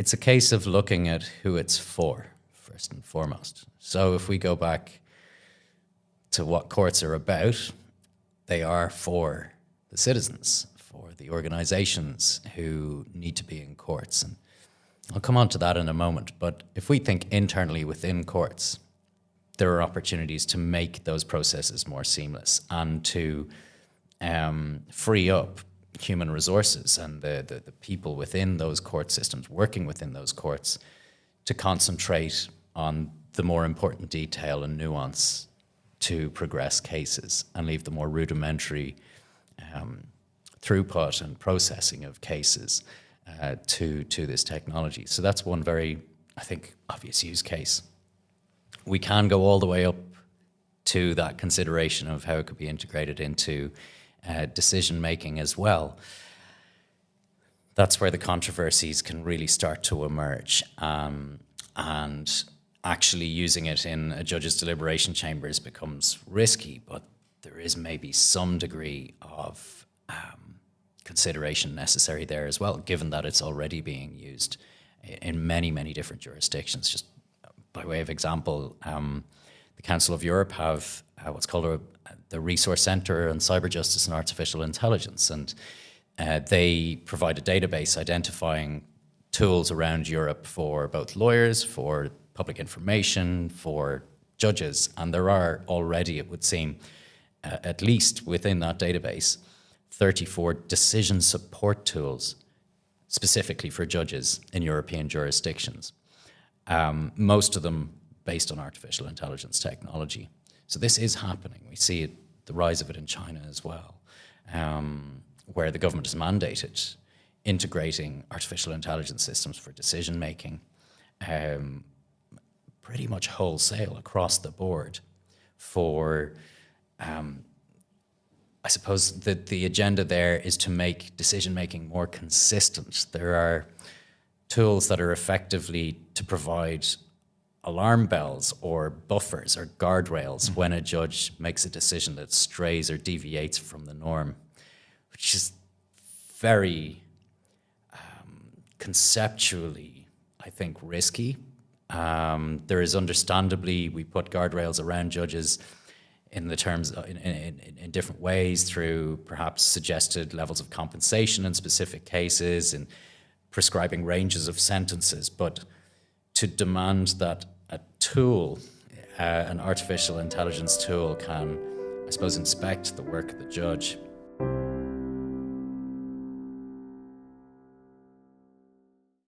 It's a case of looking at who it's for, first and foremost. So if we go back to what courts are about, they are for the citizens, for the organizations who need to be in courts. And I'll come on to that in a moment. But if we think internally within courts, there are opportunities to make those processes more seamless and to free up human resources and the people within those court systems, working within those courts, to concentrate on the more important detail and nuance to progress cases and leave the more rudimentary throughput and processing of cases to this technology. So that's one very, I think, obvious use case. We can go all the way up to that consideration of how it could be integrated into decision-making as well. That's where the controversies can really start to emerge. And actually using it in a judge's deliberation chambers becomes risky, but there is maybe some degree of consideration necessary there as well, given that it's already being used in many, many different jurisdictions. Just by way of example, the Council of Europe have what's called the Resource Centre on Cyber Justice and Artificial Intelligence, and they provide a database identifying tools around Europe for both lawyers, for public information, for judges, and there are already, it would seem, at least within that database, 34 decision support tools specifically for judges in European jurisdictions. Most of them based on artificial intelligence technology. So this is happening. We see it, the rise of it in China as well, where the government has mandated integrating artificial intelligence systems for decision-making pretty much wholesale across the board for, I suppose that the agenda there is to make decision-making more consistent. There are tools that are effectively to provide alarm bells or buffers or guardrails when a judge makes a decision that strays or deviates from the norm, which is very conceptually, I think, risky. There is understandably, we put guardrails around judges in the terms in different ways through perhaps suggested levels of compensation in specific cases and prescribing ranges of sentences, but to demand that a tool, an artificial intelligence tool, can, I suppose, inspect the work of the judge